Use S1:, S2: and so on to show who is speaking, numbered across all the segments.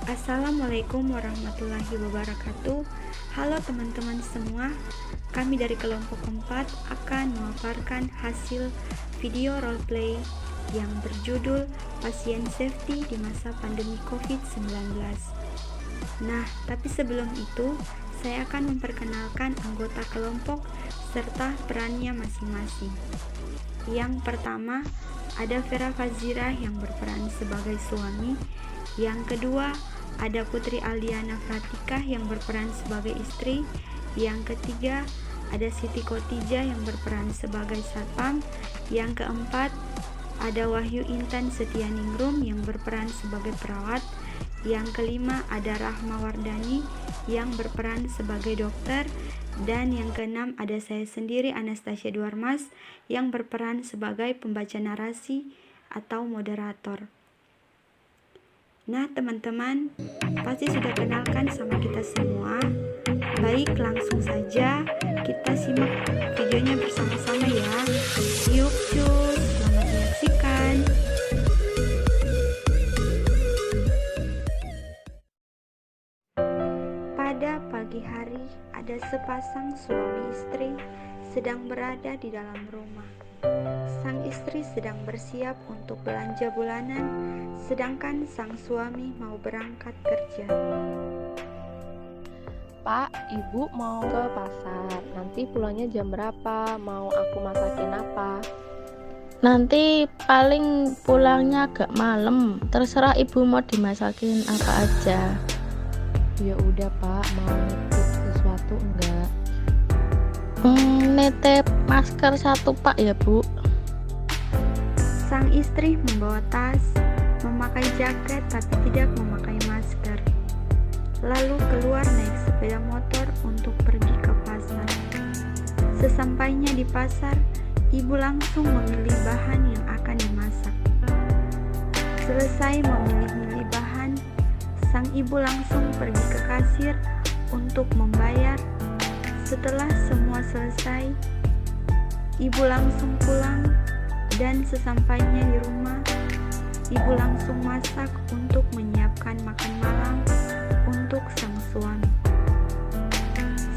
S1: Assalamualaikum warahmatullahi wabarakatuh. Halo teman-teman semua, kami dari kelompok 4 akan memaparkan hasil video roleplay yang berjudul Pasien Safety di Masa Pandemi COVID-19. Nah, tapi sebelum itu, saya akan memperkenalkan anggota kelompok serta perannya masing-masing. Yang pertama, ada Vera Fazira yang berperan sebagai suami. Yang kedua, ada Putri Aldiana Pratika yang berperan sebagai istri. Yang ketiga, ada Siti Khotijah yang berperan sebagai satpam. Yang keempat, ada Wahyu Intan Setianingrum yang berperan sebagai perawat. Yang kelima, ada Rahma Wardani yang berperan sebagai dokter. Dan yang keenam, ada saya sendiri, Anastasia Duarmas, yang berperan sebagai pembaca narasi atau moderator. Nah teman-teman, pasti sudah kenalkan sama kita semua. Baik, langsung saja kita simak videonya bersama-sama ya. Yuk cus, selamat menyaksikan. Pada pagi hari, ada sepasang suami istri sedang berada di dalam rumah. Sang istri sedang bersiap untuk belanja bulanan, sedangkan sang suami mau berangkat kerja.
S2: Pak, Ibu mau ke pasar. Nanti pulangnya jam berapa? Mau aku masakin apa?
S3: Nanti paling pulangnya agak malam. Terserah Ibu mau dimasakin apa aja.
S2: Ya udah Pak, mau nitip sesuatu enggak?
S3: Nitip masker 1 Pak ya Bu.
S1: Sang istri membawa tas, memakai jaket tapi tidak memakai masker. Lalu keluar naik sepeda motor untuk pergi ke pasar. Sesampainya di pasar, ibu langsung memilih bahan yang akan dimasak. Selesai memilih-milih bahan, sang ibu langsung pergi ke kasir untuk membayar. Setelah semua selesai, ibu langsung pulang dan sesampainya di rumah, ibu langsung masak untuk menyiapkan makan malam untuk sang suami.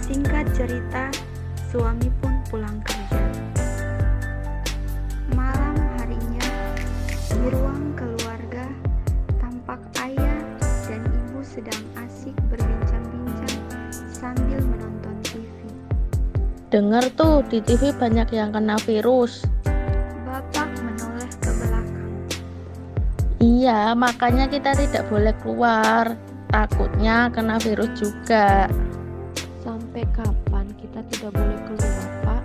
S1: Singkat cerita, suami pun pulang kerja. Malam harinya, di ruang keluarga, tampak ayah dan ibu sedang asik berbincang-bincang sambil menonton TV.
S3: Dengar tuh di TV banyak yang kena virus.
S1: Bapak menoleh ke belakang.
S3: Iya, makanya kita tidak boleh keluar. Takutnya kena virus juga.
S2: Sampai kapan kita tidak boleh keluar, Pak?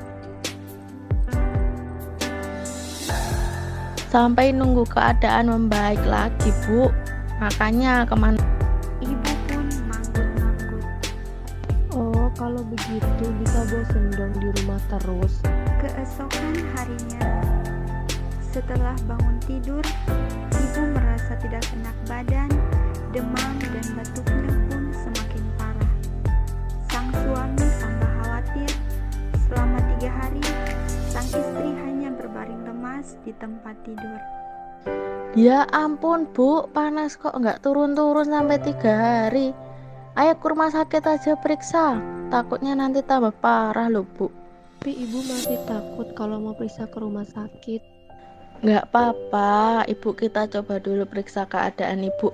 S3: Sampai nunggu keadaan membaik lagi, Bu. Makanya kemana?
S1: Ibu pun manggut-manggut.
S2: Oh, kalau begitu bisa bosen dong di rumah terus.
S1: Keesokan harinya, setelah bangun tidur, ibu merasa tidak enak badan, demam dan batuknya pun semakin parah. Sang suami tambah khawatir. Selama 3 hari, sang istri hanya berbaring lemas di tempat tidur.
S3: Ya ampun Bu, panas kok nggak turun-turun sampai 3 hari. Ayo ke rumah sakit aja periksa. Takutnya nanti tambah parah loh Bu.
S2: Tapi Ibu masih takut kalau mau periksa ke rumah sakit.
S3: Nggak apa-apa, Ibu kita coba dulu periksa keadaan Ibu.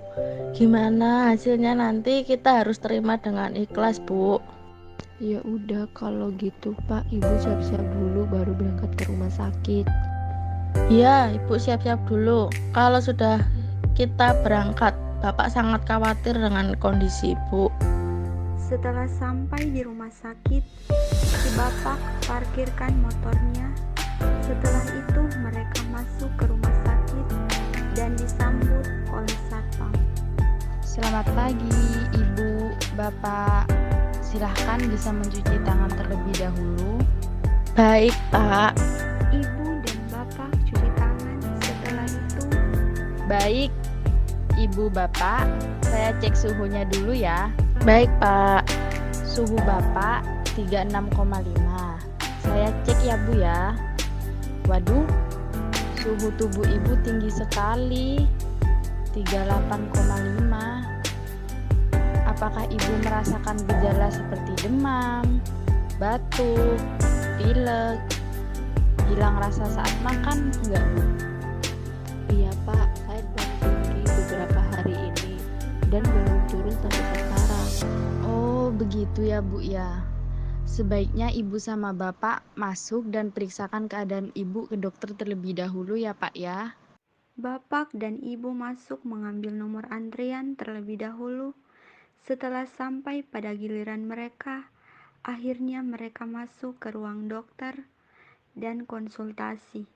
S3: Gimana hasilnya nanti kita harus terima dengan ikhlas Bu.
S2: Ya udah kalau gitu Pak, Ibu siap-siap dulu baru berangkat ke rumah sakit.
S3: Ya, Ibu siap-siap dulu. Kalau sudah kita berangkat, Bapak sangat khawatir dengan kondisi Ibu.
S1: Setelah sampai di rumah sakit, si bapak parkirkan motornya. Setelah itu mereka masuk ke rumah sakit dan disambut oleh satpam.
S4: Selamat pagi, Ibu, Bapak. Silahkan bisa mencuci tangan terlebih dahulu.
S3: Baik, Pak.
S1: Ibu dan bapak cuci tangan. Setelah itu,
S4: Baik, Ibu, Bapak. Saya cek suhunya dulu ya.
S3: Baik, Pak.
S4: Suhu Bapak 36,5. Saya cek ya, Bu ya. Waduh, suhu tubuh Ibu tinggi sekali. 38,5. Apakah ibu merasakan gejala seperti demam, batuk, pilek, hilang rasa saat makan enggak, Bu?
S2: Iya Pak, saya demam tinggi beberapa hari ini dan belum turun sampai sekarang.
S4: Oh, begitu ya, Bu ya. Sebaiknya ibu sama bapak masuk dan periksakan keadaan ibu ke dokter terlebih dahulu ya, Pak ya.
S1: Bapak dan ibu masuk mengambil nomor antrian terlebih dahulu. Setelah sampai pada giliran mereka, akhirnya mereka masuk ke ruang dokter dan konsultasi.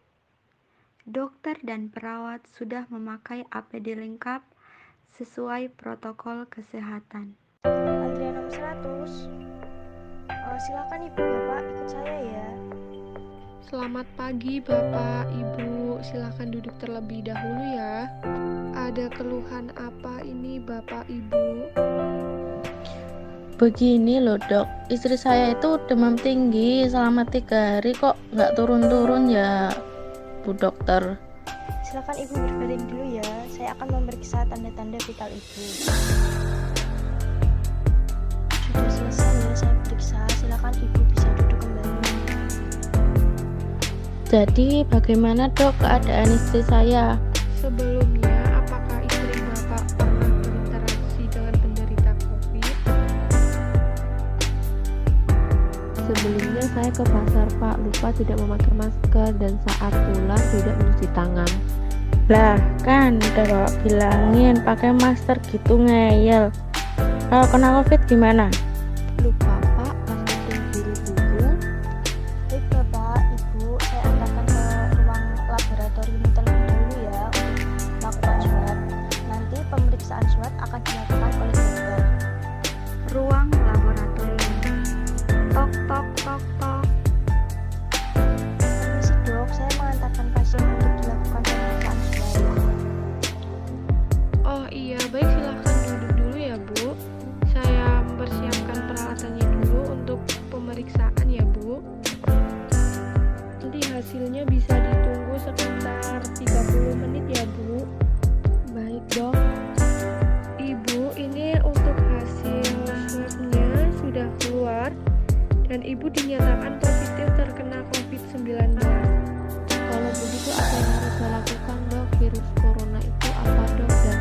S1: Dokter dan perawat sudah memakai APD lengkap sesuai protokol kesehatan.
S5: Antrian nomor 100. Silakan Ibu Bapak ikut saya ya.
S6: Selamat pagi Bapak, Ibu. Silakan duduk terlebih dahulu ya. Ada keluhan apa ini Bapak Ibu?
S3: Begini loh dok, istri saya itu demam tinggi selama 3 hari kok nggak turun-turun ya Bu dokter.
S5: Silakan Ibu berbaring dulu ya. Saya akan memeriksa tanda-tanda vital Ibu. Sudah selesai ya saya periksa. Silakan Ibu bisa duduk kembali.
S3: Jadi bagaimana dok keadaan istri saya?
S6: Sebelumnya, apakah istri Bapak pernah berinteraksi dengan penderita COVID?
S2: Sebelumnya saya ke pasar Pak, lupa tidak memakai masker dan saat pulang tidak mencuci tangan.
S3: Lah kan udah bapak bilangin pakai masker gitu ngeyel. Kalau kena covid gimana?
S2: Lupa Pak, masker biru dulu.
S5: Baik Bapak, Ibu, saya antarkan ke ruang laboratorium terlebih dahulu ya untuk melakukan swab. Nanti pemeriksaan swab akan dilakukan oleh dokter.
S1: Ruang laboratorium. Tok tok tok tok.
S5: Permisi dok, saya mengantarkan pasien untuk dilakukan pemeriksaan swab.
S6: Oh iya, baik silahkan duduk dulu ya Bu. Saya mempersiapkan peralatannya dulu untuk pemeriksaan ya Bu. Nanti hasilnya bisa ditunggu sekitar 30 menit ya Bu.
S2: Baik dok.
S6: Ibu, ini untuk hasil swabnya sudah keluar dan Ibu dinyatakan positif terkena COVID-19.
S2: Kalau begitu apa yang harus saya lakukan dok? Virus corona itu apa dok dan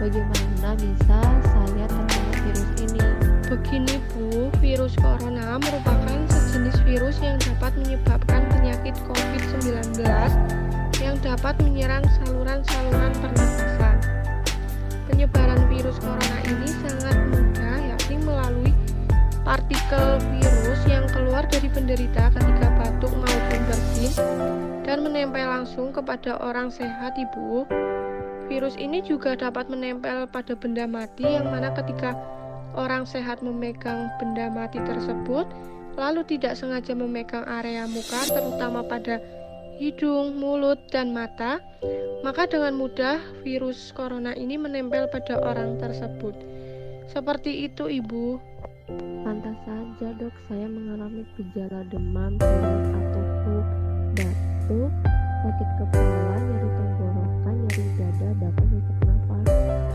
S2: bagaimana bisa saya terkena virus ini?
S6: Begini Bu, virus corona merupakan sejenis virus yang dapat menyebabkan penyakit COVID-19 yang dapat menyerang saluran-saluran pernafasan. Penyebaran virus corona ini sangat mudah, yakni melalui partikel virus yang keluar dari penderita ketika batuk maupun bersin dan menempel langsung kepada orang sehat, Ibu. Virus ini juga dapat menempel pada benda mati yang mana ketika orang sehat memegang benda mati tersebut lalu tidak sengaja memegang area muka terutama pada hidung, mulut, dan mata, maka dengan mudah virus corona ini menempel pada orang tersebut. Seperti itu, Ibu.
S2: Pantas saja dok, saya mengalami gejala demam, pilek atau flu, batuk, sakit kepala, nyeri tenggorokan, nyeri dada, bahkan sesak nafas.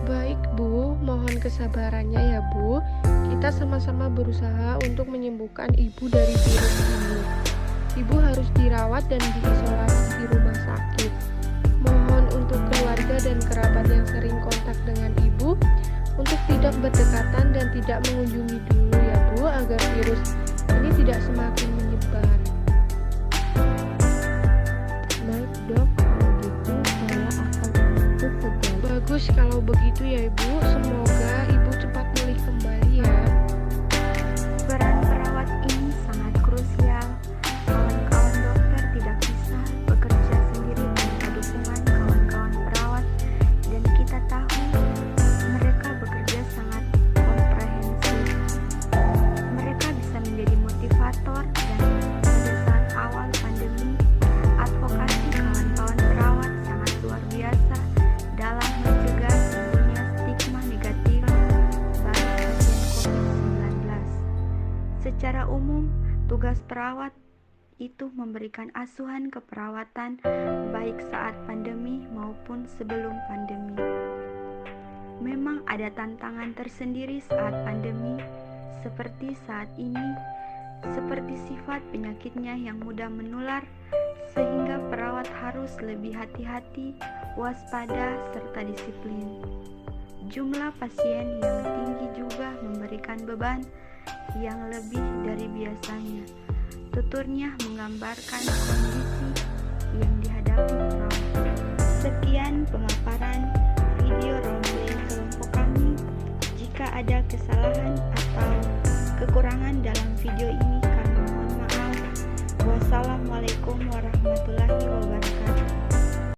S6: Baik Bu, mohon kesabarannya ya Bu. Kita sama-sama berusaha untuk menyembuhkan Ibu dari virus ini. Ibu harus dirawat dan diisolasi di rumah sakit. Mohon untuk keluarga dan kerabat yang sering kontak dengan Ibu untuk tidak berdekatan dan tidak mengunjungi dulu ya Bu, agar virus ini tidak semakin menyebar.
S2: Baik dok, kalau gitu saya akan ikut segala.
S6: Bagus kalau begitu ya Ibu, semoga Ibu cepat pulih kembali ya.
S1: Peran perawat ini sangat krusial. Kawan-kawan dokter tidak bisa bekerja sendiri tanpa dukungan kawan-kawan perawat, dan kita tahu mereka bekerja sangat komprehensif. Mereka bisa menjadi motivator, dan pada saat awal pandemi, advokasi kawan-kawan perawat sangat luar biasa dalam mencegah timbulnya stigma negatif bagi pasien COVID-19. Secara umum, tugas perawat itu memberikan asuhan keperawatan baik saat pandemi maupun sebelum pandemi. Memang ada tantangan tersendiri saat pandemi seperti saat ini, seperti sifat penyakitnya yang mudah menular, sehingga perawat harus lebih hati-hati, waspada, serta disiplin. Jumlah pasien yang tinggi juga memberikan beban yang lebih dari biasanya. Tuturnya menggambarkan kondisi yang dihadapi perawat. Sekian pemaparan video roleplay kelompok kami. Jika ada kesalahan atau kekurangan dalam video ini, kami mohon maaf. Wassalamualaikum warahmatullahi wabarakatuh.